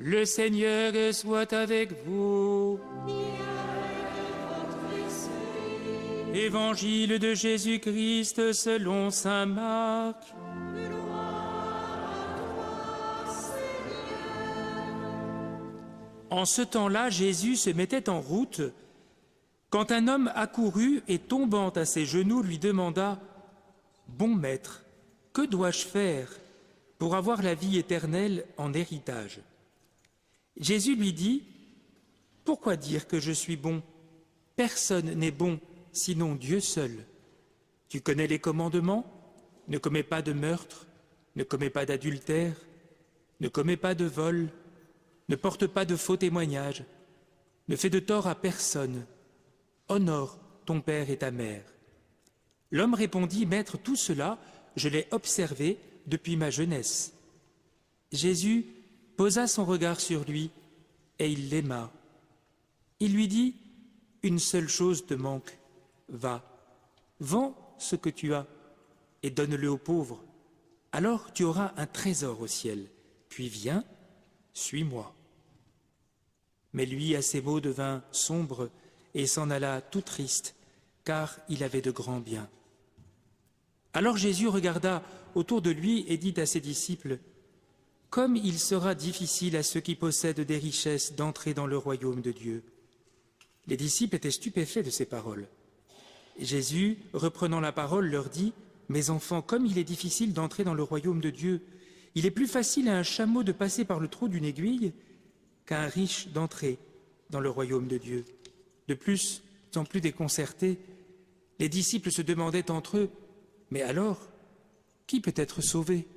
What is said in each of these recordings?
Le Seigneur soit avec vous. Évangile de Jésus-Christ selon saint Marc. En ce temps-là, Jésus se mettait en route quand un homme accourut et tombant à ses genoux lui demanda « Bon maître, que dois-je faire pour avoir la vie éternelle en héritage ?» Jésus lui dit « Pourquoi dire que je suis bon? Personne n'est bon sinon Dieu seul. Tu connais les commandements? Ne commets pas de meurtre, ne commets pas d'adultère, ne commets pas de vol, ne porte pas de faux témoignages, ne fais de tort à personne, honore ton père et ta mère. » L'homme répondit « Maître, tout cela, je l'ai observé depuis ma jeunesse. » Jésus posa son regard sur lui et il l'aima. Il lui dit « Une seule chose te manque, va, vends ce que tu as et donne-le aux pauvres. Alors tu auras un trésor au ciel, puis viens, suis-moi. » Mais lui, à ces mots, devint sombre et s'en alla tout triste, car il avait de grands biens. Alors Jésus regarda autour de lui et dit à ses disciples « Comme il sera difficile à ceux qui possèdent des richesses d'entrer dans le royaume de Dieu. » Les disciples étaient stupéfaits de ces paroles. Jésus, reprenant la parole, leur dit « Mes enfants, comme il est difficile d'entrer dans le royaume de Dieu, il est plus facile à un chameau de passer par le trou d'une aiguille qu'à un riche d'entrer dans le royaume de Dieu. » De plus, sans plus déconcertés, les disciples se demandaient entre eux « Mais alors, qui peut être sauvé ?»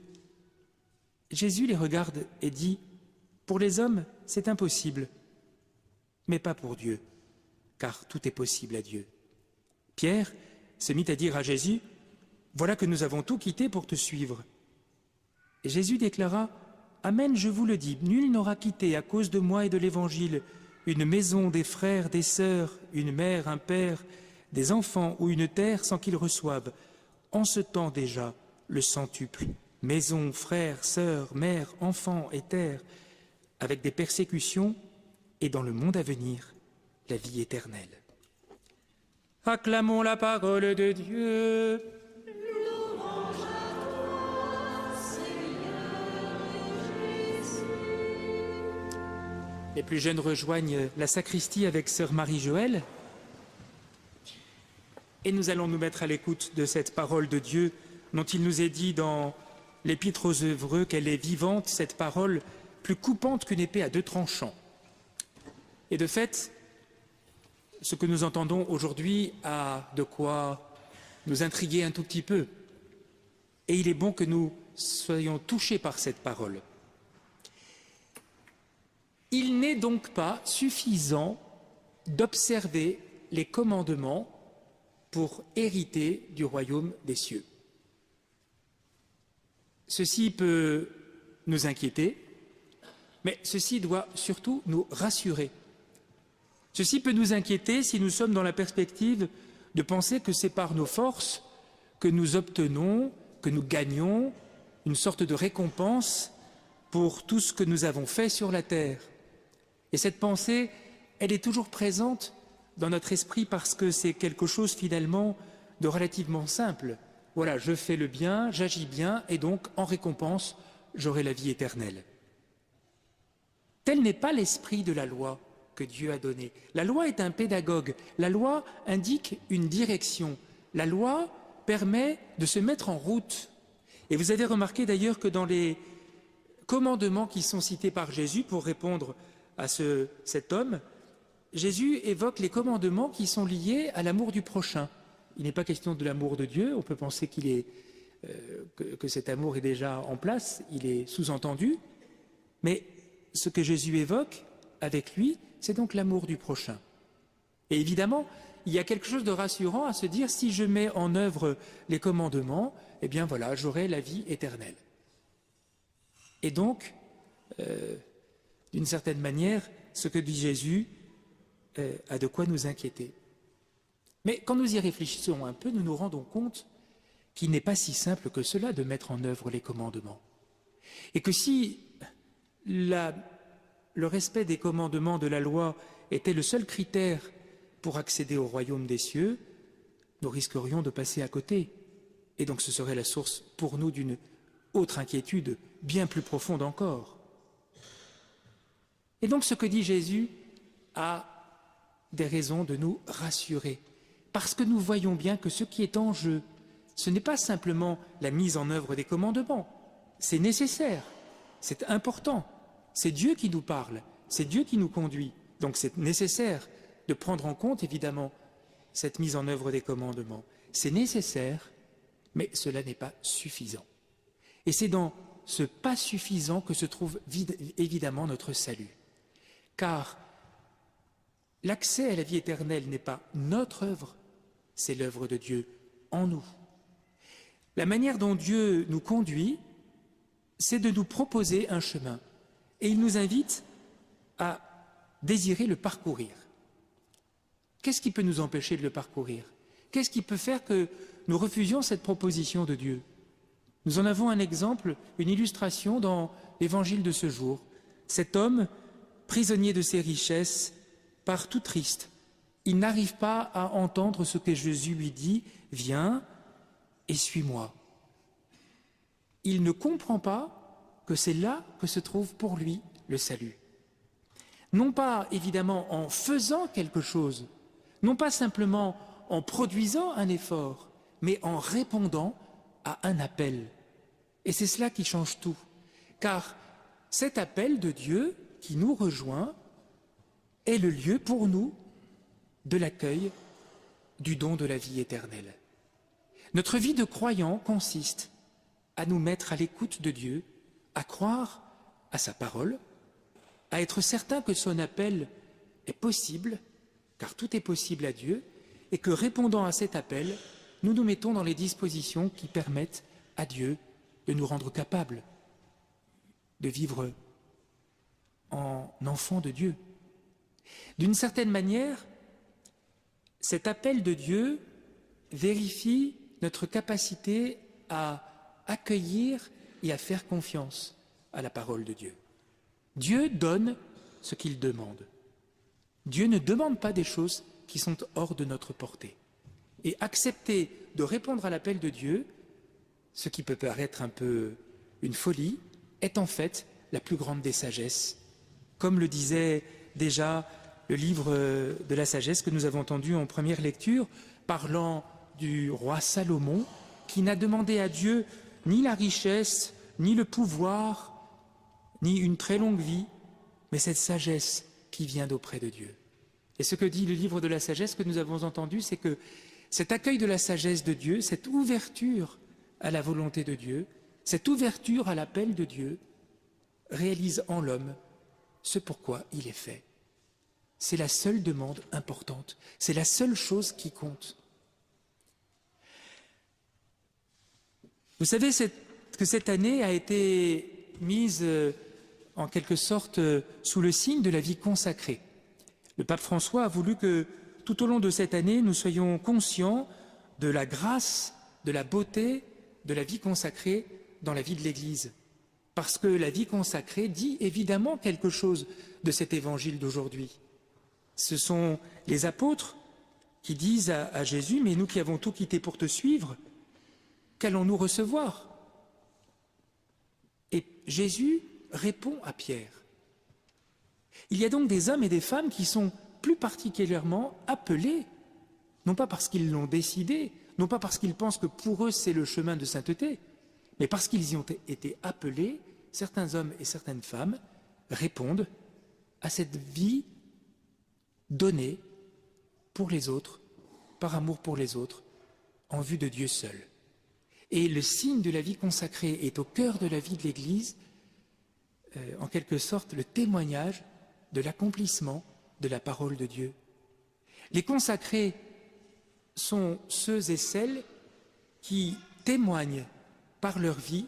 Jésus les regarde et dit « Pour les hommes, c'est impossible, mais pas pour Dieu, car tout est possible à Dieu. » Pierre se mit à dire à Jésus « Voilà que nous avons tout quitté pour te suivre. » Et Jésus déclara « Amen, je vous le dis, nul n'aura quitté à cause de moi et de l'Évangile une maison, des frères, des sœurs, une mère, un père, des enfants ou une terre sans qu'il reçoive, en ce temps déjà, le centuple. Maison, frères, sœurs, mères, enfants et terres, avec des persécutions et dans le monde à venir, la vie éternelle. » Acclamons la parole de Dieu. Louange à toi, Seigneur Jésus. Les plus jeunes rejoignent la sacristie avec sœur Marie-Joëlle. Et nous allons nous mettre à l'écoute de cette parole de Dieu dont il nous est dit dans l'Épître aux Hébreux qu'elle est vivante, cette parole plus coupante qu'une épée à deux tranchants. Et de fait, ce que nous entendons aujourd'hui a de quoi nous intriguer un tout petit peu. Et il est bon que nous soyons touchés par cette parole. Il n'est donc pas suffisant d'observer les commandements pour hériter du royaume des cieux. Ceci peut nous inquiéter, mais ceci doit surtout nous rassurer. Ceci peut nous inquiéter si nous sommes dans la perspective de penser que c'est par nos forces que nous obtenons, que nous gagnons une sorte de récompense pour tout ce que nous avons fait sur la terre. Et cette pensée, elle est toujours présente dans notre esprit parce que c'est quelque chose finalement de relativement simple. Voilà, je fais le bien, j'agis bien et donc en récompense, j'aurai la vie éternelle. Tel n'est pas l'esprit de la loi que Dieu a donné. La loi est un pédagogue. La loi indique une direction. La loi permet de se mettre en route. Et vous avez remarqué d'ailleurs que dans les commandements qui sont cités par Jésus pour répondre à cet homme, Jésus évoque les commandements qui sont liés à l'amour du prochain. Il n'est pas question de l'amour de Dieu. On peut penser que cet amour est déjà en place. Il est sous-entendu. Mais ce que Jésus évoque avec lui, c'est donc l'amour du prochain. Et évidemment, il y a quelque chose de rassurant à se dire, si je mets en œuvre les commandements, eh bien voilà, j'aurai la vie éternelle. Et donc, d'une certaine manière, ce que dit Jésus a de quoi nous inquiéter. Mais quand nous y réfléchissons un peu, nous nous rendons compte qu'il n'est pas si simple que cela de mettre en œuvre les commandements. Et que si la le respect des commandements de la loi était le seul critère pour accéder au royaume des cieux, nous risquerions de passer à côté. Et donc ce serait la source pour nous d'une autre inquiétude bien plus profonde encore. Et donc ce que dit Jésus a des raisons de nous rassurer, parce que nous voyons bien que ce qui est en jeu, ce n'est pas simplement la mise en œuvre des commandements, c'est nécessaire, c'est important, c'est Dieu qui nous parle, c'est Dieu qui nous conduit, donc c'est nécessaire de prendre en compte évidemment cette mise en œuvre des commandements. C'est nécessaire, mais cela n'est pas suffisant. Et c'est dans ce pas suffisant que se trouve évidemment notre salut. Car l'accès à la vie éternelle n'est pas notre œuvre, c'est l'œuvre de Dieu en nous. La manière dont Dieu nous conduit, c'est de nous proposer un chemin. Et il nous invite à désirer le parcourir. Qu'est-ce qui peut nous empêcher de le parcourir? Qu'est-ce qui peut faire que nous refusions cette proposition de Dieu? Nous en avons un exemple, une illustration dans l'évangile de ce jour. Cet homme, prisonnier de ses richesses, part tout triste. Il n'arrive pas à entendre ce que Jésus lui dit, « Viens et suis-moi ». Il ne comprend pas que c'est là que se trouve pour lui le salut. Non pas évidemment en faisant quelque chose, non pas simplement en produisant un effort, mais en répondant à un appel. Et c'est cela qui change tout. Car cet appel de Dieu qui nous rejoint est le lieu pour nous de l'accueil du don de la vie éternelle. Notre vie de croyant consiste à nous mettre à l'écoute de Dieu, à croire à sa parole, à être certain que son appel est possible, car tout est possible à Dieu, et que répondant à cet appel, nous nous mettons dans les dispositions qui permettent à Dieu de nous rendre capables de vivre en enfants de Dieu. D'une certaine manière, cet appel de Dieu vérifie notre capacité à accueillir et à faire confiance à la parole de Dieu. Dieu donne ce qu'il demande. Dieu ne demande pas des choses qui sont hors de notre portée. Et accepter de répondre à l'appel de Dieu, ce qui peut paraître un peu une folie, est en fait la plus grande des sagesses. Comme le disait déjà le livre de la sagesse que nous avons entendu en première lecture, parlant du roi Salomon, qui n'a demandé à Dieu ni la richesse, ni le pouvoir, ni une très longue vie, mais cette sagesse qui vient d'auprès de Dieu. Et ce que dit le livre de la sagesse que nous avons entendu, c'est que cet accueil de la sagesse de Dieu, cette ouverture à la volonté de Dieu, cette ouverture à l'appel de Dieu, réalise en l'homme ce pourquoi il est fait. C'est la seule demande importante, c'est la seule chose qui compte. Vous savez que cette année a été mise en quelque sorte sous le signe de la vie consacrée. Le pape François a voulu que tout au long de cette année, nous soyons conscients de la grâce, de la beauté de la vie consacrée dans la vie de l'Église. Parce que la vie consacrée dit évidemment quelque chose de cet évangile d'aujourd'hui. Ce sont les apôtres qui disent à Jésus, mais nous qui avons tout quitté pour te suivre, qu'allons-nous recevoir? Et Jésus répond à Pierre. Il y a donc des hommes et des femmes qui sont plus particulièrement appelés, non pas parce qu'ils l'ont décidé, non pas parce qu'ils pensent que pour eux c'est le chemin de sainteté, mais parce qu'ils y ont été appelés, certains hommes et certaines femmes répondent à cette vie donnée pour les autres, par amour pour les autres, en vue de Dieu seul. Et le signe de la vie consacrée est au cœur de la vie de l'Église, en quelque sorte le témoignage de l'accomplissement de la parole de Dieu. Les consacrés sont ceux et celles qui témoignent par leur vie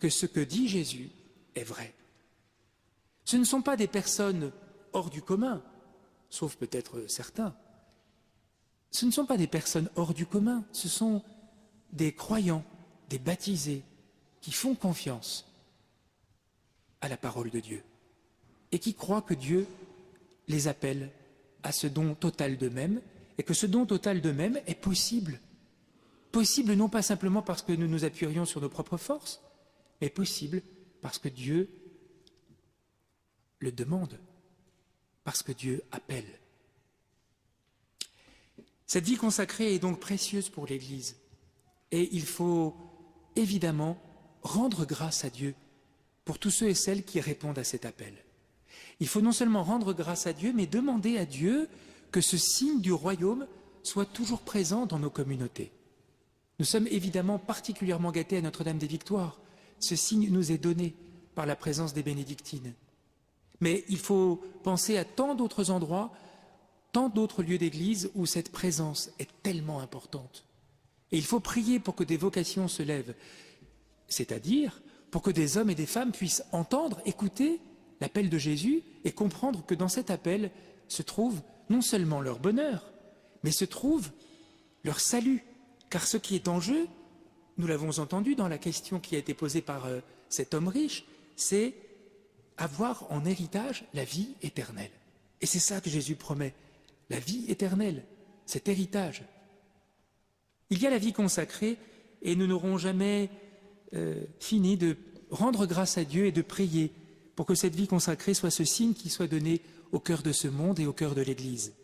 que ce que dit Jésus est vrai. Ce ne sont pas des personnes hors du commun, sauf peut-être certains. Ce ne sont pas des personnes hors du commun, ce sont des croyants, des baptisés, qui font confiance à la parole de Dieu et qui croient que Dieu les appelle à ce don total d'eux-mêmes, et que ce don total d'eux-mêmes est possible. Possible non pas simplement parce que nous nous appuierions sur nos propres forces, mais possible parce que Dieu le demande, parce que Dieu appelle. Cette vie consacrée est donc précieuse pour l'Église, et il faut évidemment rendre grâce à Dieu pour tous ceux et celles qui répondent à cet appel. Il faut non seulement rendre grâce à Dieu, mais demander à Dieu que ce signe du royaume soit toujours présent dans nos communautés. Nous sommes évidemment particulièrement gâtés à Notre-Dame des Victoires. Ce signe nous est donné par la présence des bénédictines. Mais il faut penser à tant d'autres endroits, tant d'autres lieux d'église où cette présence est tellement importante. Et il faut prier pour que des vocations se lèvent, c'est-à-dire pour que des hommes et des femmes puissent entendre, écouter l'appel de Jésus et comprendre que dans cet appel se trouve non seulement leur bonheur, mais se trouve leur salut. Car ce qui est en jeu, nous l'avons entendu dans la question qui a été posée par cet homme riche, c'est avoir en héritage la vie éternelle. Et c'est ça que Jésus promet, la vie éternelle, cet héritage. Il y a la vie consacrée et nous n'aurons jamais fini de rendre grâce à Dieu et de prier pour que cette vie consacrée soit ce signe qui soit donné au cœur de ce monde et au cœur de l'Église.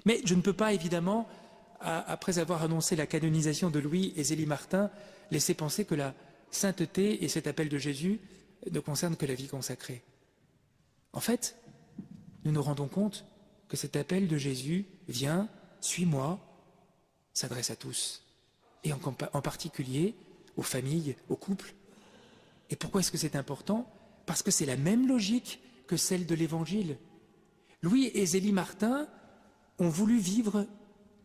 Mais je ne peux pas évidemment, après avoir annoncé la canonisation de Louis et Zélie Martin, laisser penser que la sainteté et cet appel de Jésus ne concernent que la vie consacrée. En fait, nous nous rendons compte que cet appel de Jésus, viens, suis-moi, s'adresse à tous, et en particulier aux familles, aux couples. Et pourquoi est-ce que c'est important? Parce que c'est la même logique que celle de l'Évangile. Louis et Zélie Martin ont voulu vivre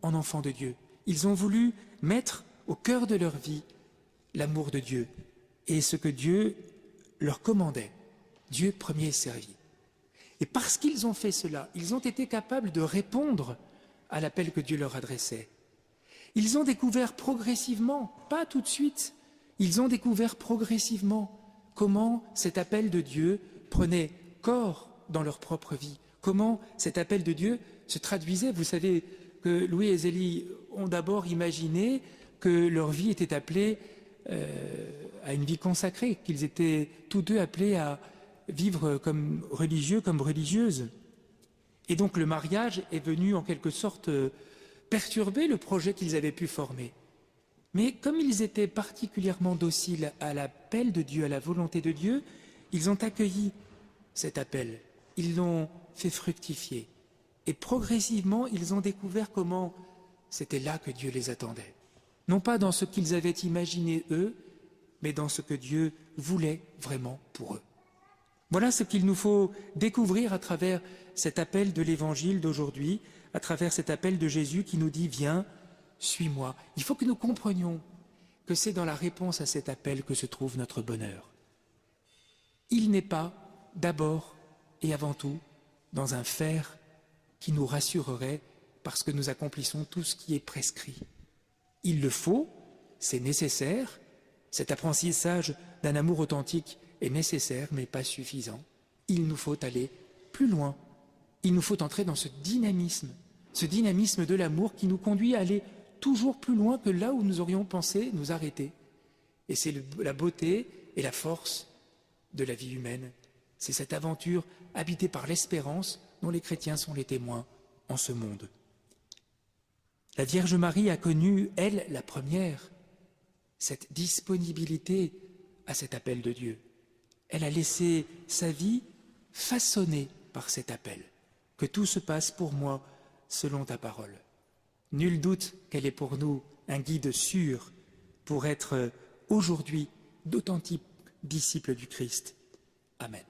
en enfants de Dieu. Ils ont voulu mettre au cœur de leur vie l'amour de Dieu et ce que Dieu leur commandait. Dieu premier servi. Et parce qu'ils ont fait cela, ils ont été capables de répondre à l'appel que Dieu leur adressait. Ils ont découvert progressivement, pas tout de suite, ils ont découvert progressivement comment cet appel de Dieu prenait corps dans leur propre vie, comment cet appel de Dieu se traduisait. Vous savez que Louis et Zélie ont d'abord imaginé que leur vie était appelée à une vie consacrée, qu'ils étaient tous deux appelés à vivre comme religieux, comme religieuses. Et donc le mariage est venu en quelque sorte perturber le projet qu'ils avaient pu former. Mais comme ils étaient particulièrement dociles à l'appel de Dieu, à la volonté de Dieu, ils ont accueilli cet appel, ils l'ont fait fructifier. Et progressivement, ils ont découvert comment c'était là que Dieu les attendait. Non pas dans ce qu'ils avaient imaginé eux, mais dans ce que Dieu voulait vraiment pour eux. Voilà ce qu'il nous faut découvrir à travers cet appel de l'Évangile d'aujourd'hui, à travers cet appel de Jésus qui nous dit « Viens, suis-moi ». Il faut que nous comprenions que c'est dans la réponse à cet appel que se trouve notre bonheur. Il n'est pas d'abord et avant tout dans un faire qui nous rassurerait parce que nous accomplissons tout ce qui est prescrit. Il le faut, c'est nécessaire, cet apprentissage d'un amour authentique est nécessaire mais pas suffisant. Il nous faut aller plus loin, il nous faut entrer dans ce dynamisme de l'amour qui nous conduit à aller toujours plus loin que là où nous aurions pensé nous arrêter. Et c'est la beauté et la force de la vie humaine. C'est cette aventure habitée par l'espérance dont les chrétiens sont les témoins en ce monde. La Vierge Marie a connu, elle, la première, cette disponibilité à cet appel de Dieu. Elle a laissé sa vie façonnée par cet appel. Que tout se passe pour moi selon ta parole. Nul doute qu'elle est pour nous un guide sûr pour être aujourd'hui d'authentiques disciples du Christ. Amen.